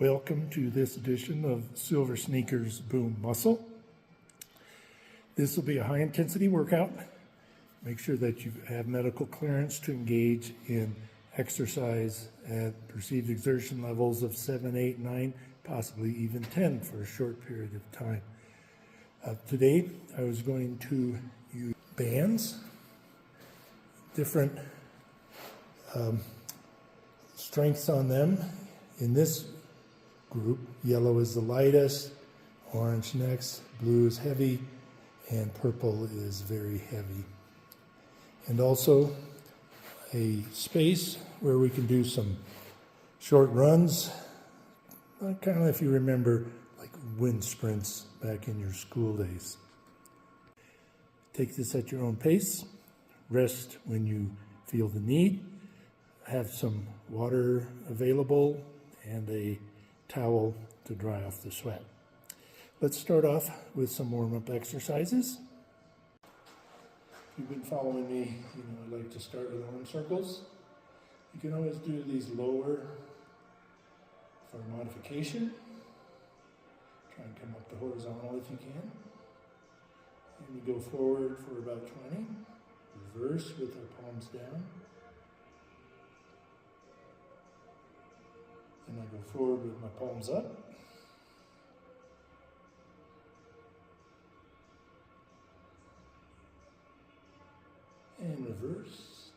Welcome to this edition of Silver Sneakers Boom Muscle. This will be a high-intensity workout. Make sure that you have medical clearance to engage in exercise at perceived exertion levels of 7, 8, 9, possibly even 10 for a short period of time. Today, I was going to use bands, different strengths on them. In this group, yellow is the lightest, orange next, blue is heavy, and purple is very heavy. And also a space where we can do some short runs, kind of if you remember like wind sprints back in your school days. Take this at your own pace. Rest when you feel the need. Have some water available and a towel to dry off the sweat. Let's start off with some warm-up exercises. If you've been following me, you know I like to start with arm circles. You can always do these lower for modification. Try and come up the horizontal if you can. And we go forward for about 20. Reverse with our palms down. And I go forward with my palms up. And reverse.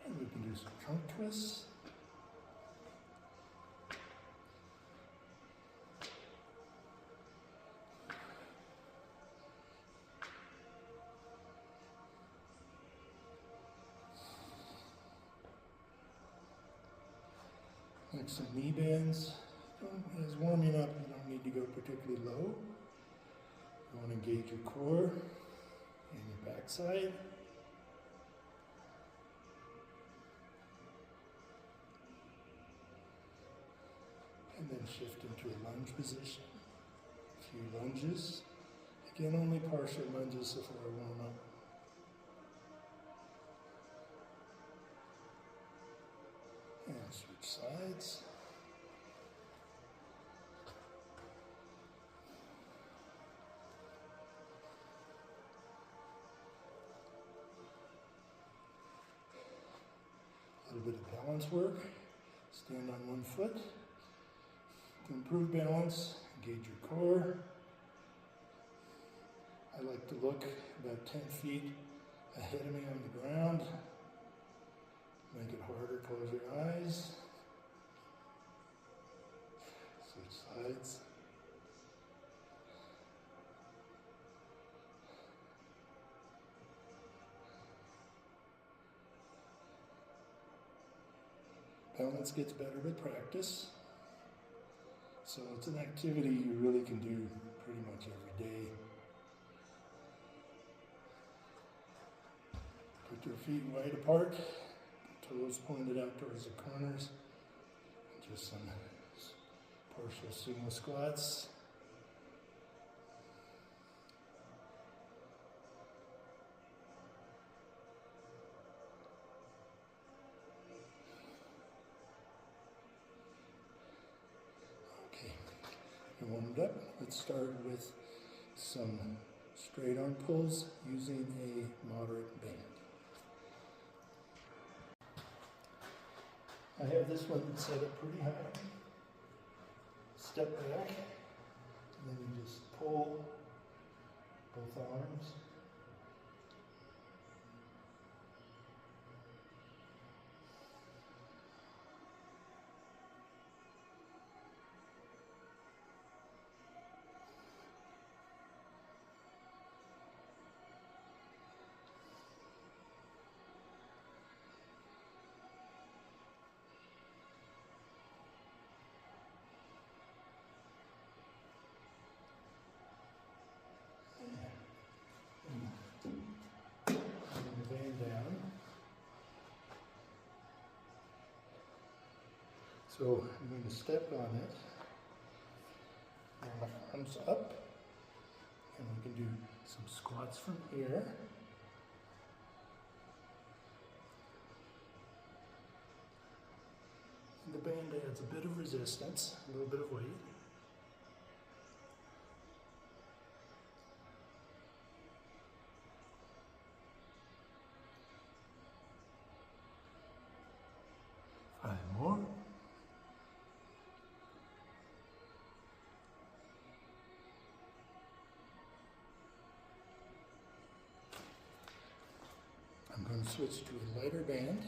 And we can do some trunk twists. Like some knee bends. As warming up, you don't need to go particularly low. You want to engage your core and your backside. And then shift into a lunge position. A few lunges. Again, only partial lunges before I warm up. And switch sides. A little bit of balance work. Stand on one foot. To improve balance, engage your core. I like to look about 10 feet ahead of me on the ground. Make it harder, close your eyes. Switch sides. Balance gets better with practice. So it's an activity you really can do pretty much every day. Put your feet wide apart. Toes pointed out towards the corners. Just some partial sumo squats. Okay, you're warmed up. Let's start with some straight arm pulls using a moderate band. I have this one set up pretty high. Step back, and then you just pull both arms. So I'm going to step on it, bring my arms up, and we can do some squats from here. adds a bit of resistance, a little bit of weight. Five more. I'm going to switch to a lighter band.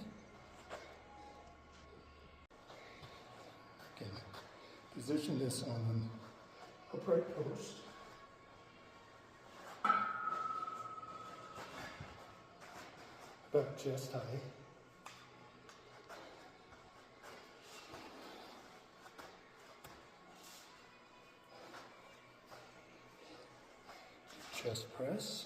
Okay, position this on an upright post. About chest high. Chest press.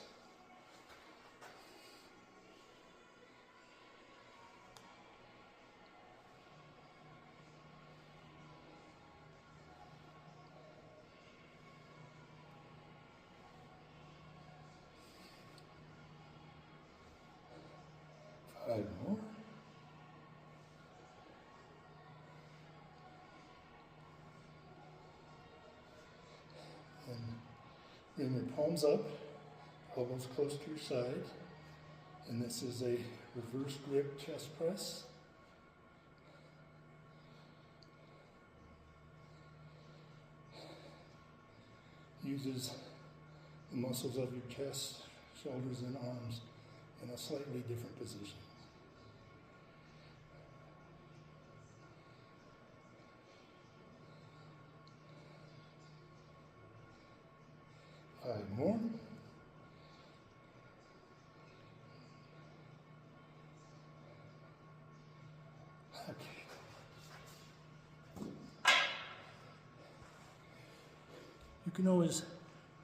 Five more. And bring your palms up, elbows close to your side. And this is a reverse grip chest press. Uses the muscles of your chest, shoulders, and arms in a slightly different position. Five more. Okay. You can always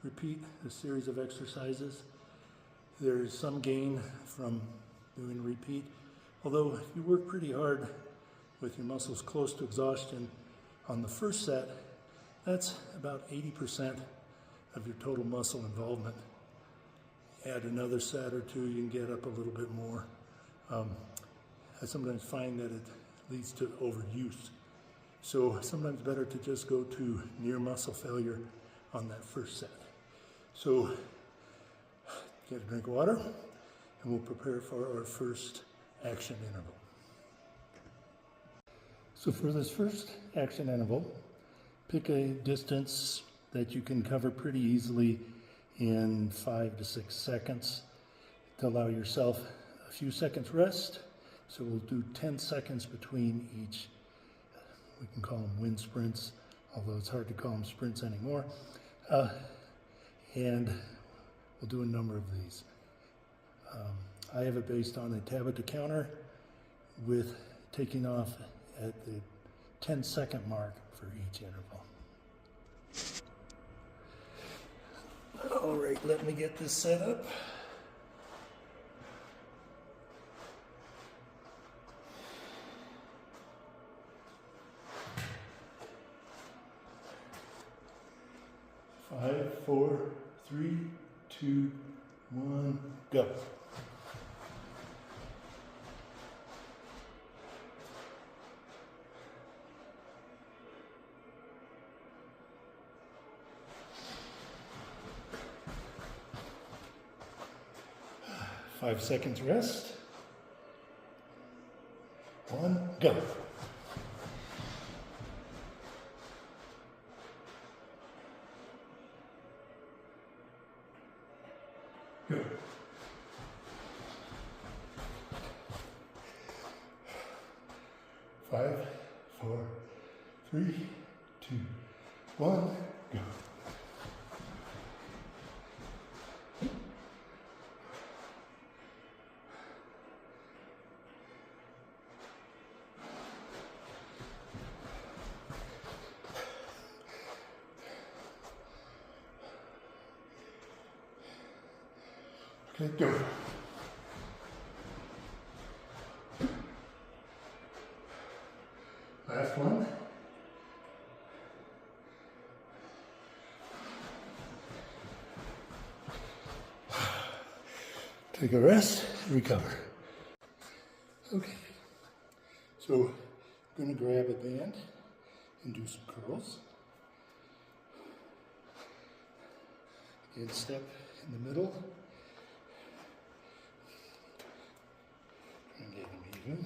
repeat a series of exercises. There's some gain from doing repeat, although if you work pretty hard with your muscles close to exhaustion on the first set, that's about 80% of your total muscle involvement. Add another set or two, you can get up a little bit more. I sometimes find that it leads to overuse. So sometimes better to just go to near muscle failure on that first set. So get a drink of water and we'll prepare for our first action interval. So for this first action interval, pick a distance that you can cover pretty easily in 5 to 6 seconds to allow yourself a few seconds rest. So we'll do 10 seconds between each. We can call them wind sprints, although it's hard to call them sprints anymore. And we'll do a number of these. I have it based on a Tabata counter with taking off at the 10-second mark for each interval. All right, let me get this set up. Five, 4, 3, 2, 1, go. Five seconds rest. 1, go. Go. 5, 4, 3, 2, 1, go. Okay, go. Last one. Take a rest, recover. Okay, so I'm going to grab a band. and do some curls. Again, step in the middle. Try and get them even.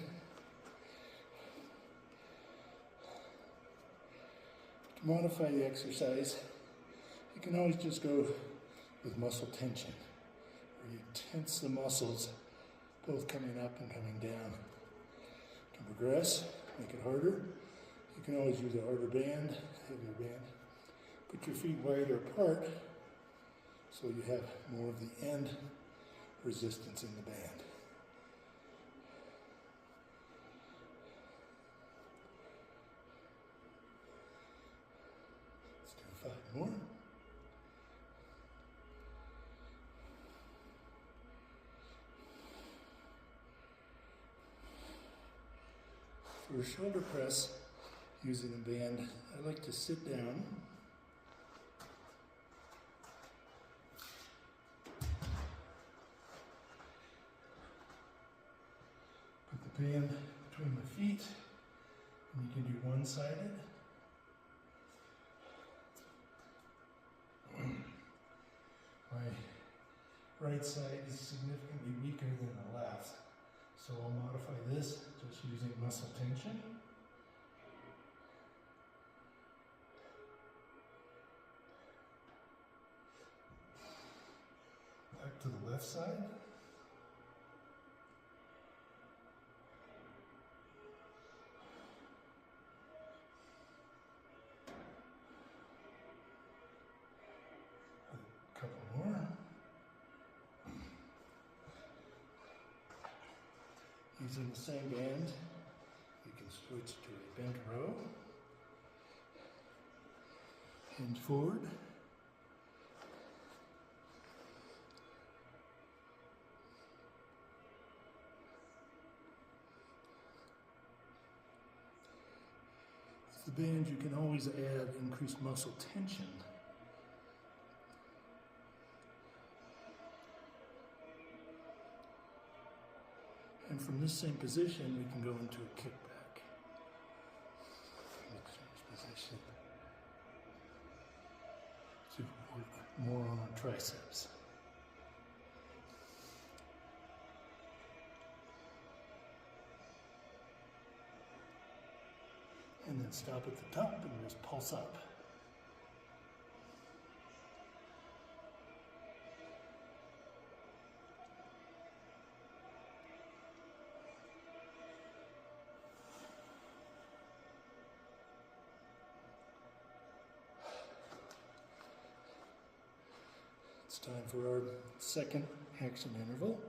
To modify the exercise, you can always just go with muscle tension, where you tense the muscles, both coming up and coming down. You can progress, make it harder. You can always use a harder band, heavier band. Put your feet wider apart so you have more of the end resistance in the band. Let's do 5 more. For a shoulder press, using a band, I like to sit down. Put the band between my feet, and you can do one-sided. My right side is significantly weaker than the left, so I'll modify this just using muscle tension. Back to the left side. A couple more. Using the same band, you can switch to a bent row. Hinge forward. With the band, you can always add increased muscle tension. And from this same position, we can go into a kickback. Let's change position to work more on our triceps. And then stop at the top and just pulse up. It's time for our second action interval.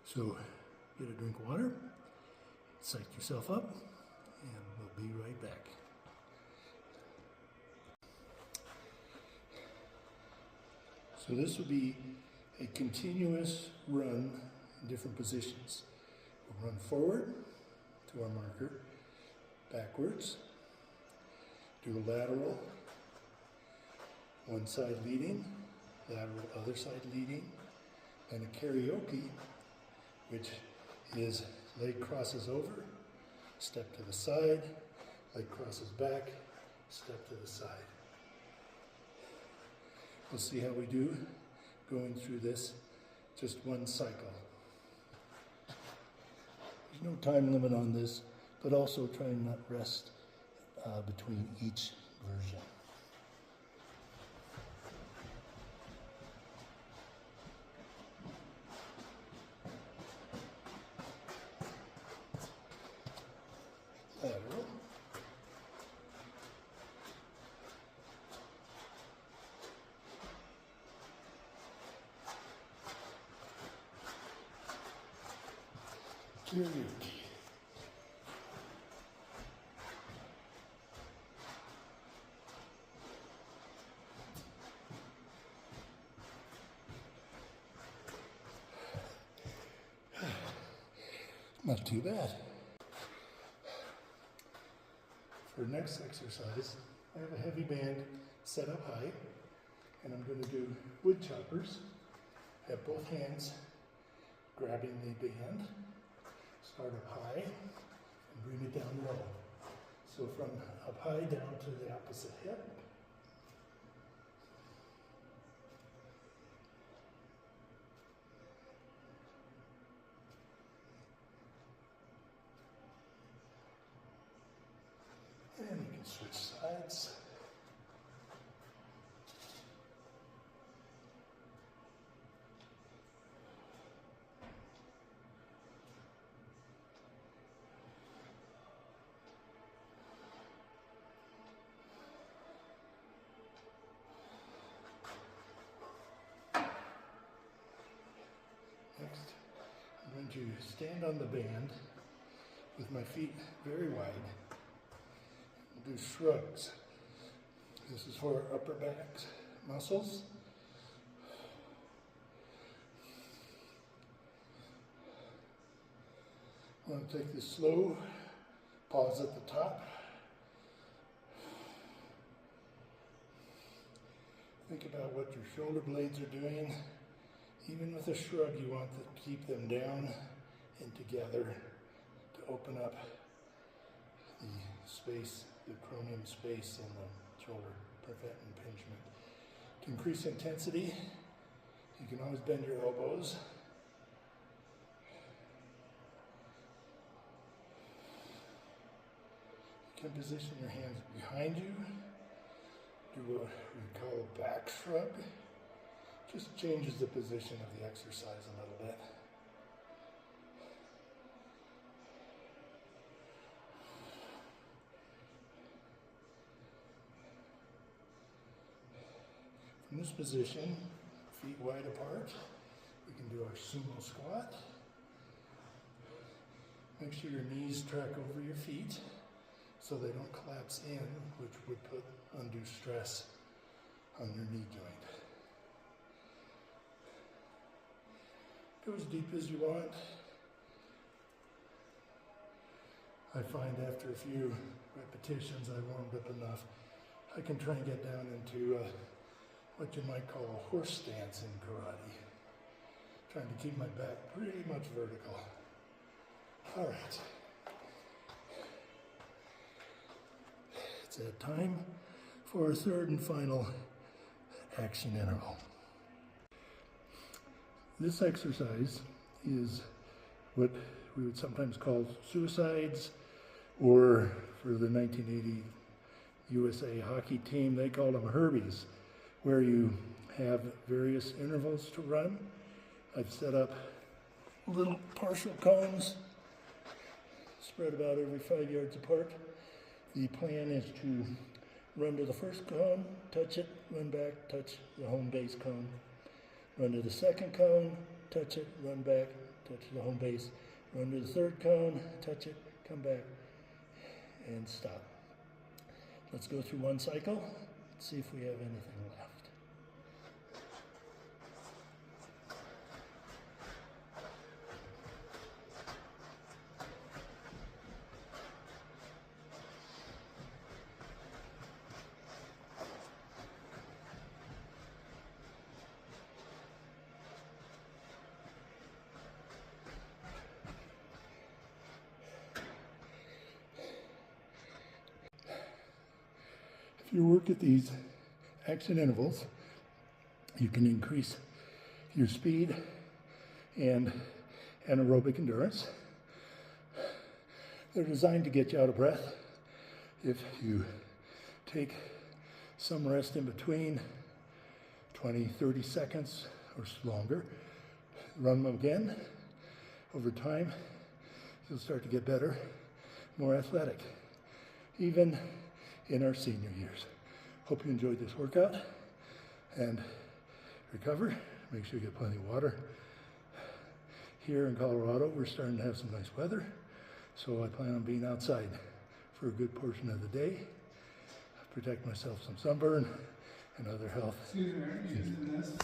So get a drink of water, psych yourself up, and we'll be right back. So this will be a continuous run in different positions. We'll run forward to our marker, backwards, do a lateral, one side leading, lateral other side leading, and a karaoke, which is leg crosses over, step to the side, leg crosses back, step to the side. We'll see how we do going through this, just one cycle. There's no time limit on this, but also try and not rest between each version. Lateral. Karaoke. Not too bad. For next exercise, I have a heavy band set up high, and I'm going to do wood choppers. Have both hands grabbing the band, start up high, and bring it down low. So from up high down to the opposite hip. And you can switch sides. Next, I'm going to stand on the band with my feet very wide. Do shrugs. This is for upper back muscles. I'm going to take this slow, pause at the top. Think about what your shoulder blades are doing. Even with a shrug, you want to keep them down and together to open up the space, the acromion space in the shoulder, prevent impingement. To increase intensity, you can always bend your elbows. You can position your hands behind you. Do what we call a back shrug. Just changes the position of the exercise a little bit. From this position, feet wide apart, we can do our sumo squat. Make sure your knees track over your feet so they don't collapse in, which would put undue stress on your knee joint. Go as deep as you want. I find after a few repetitions I warmed up enough, I can try and get down into what you might call a horse stance in karate. Trying to keep my back pretty much vertical. All right. It's that time for our third and final action interval. This exercise is what we would sometimes call suicides, or for the 1980 USA hockey team, they called them Herbies, where you have various intervals to run. I've set up little partial cones spread about every 5 yards apart. The plan is to run to the first cone, touch it, run back, touch the home base cone. Run to the second cone, touch it, run back, touch the home base. Run to the third cone, touch it, come back, and stop. Let's go through one cycle, see if we have anything left. If you work at these action intervals, you can increase your speed and anaerobic endurance. They're designed to get you out of breath. If you take some rest in between, 20, 30 seconds or longer, run them again. Over time, you'll start to get better, more athletic, even in our senior years. Hope you enjoyed this workout and recover. Make sure you get plenty of water. Here in Colorado, we're starting to have some nice weather, so I plan on being outside for a good portion of the day. Protect myself from sunburn and other health.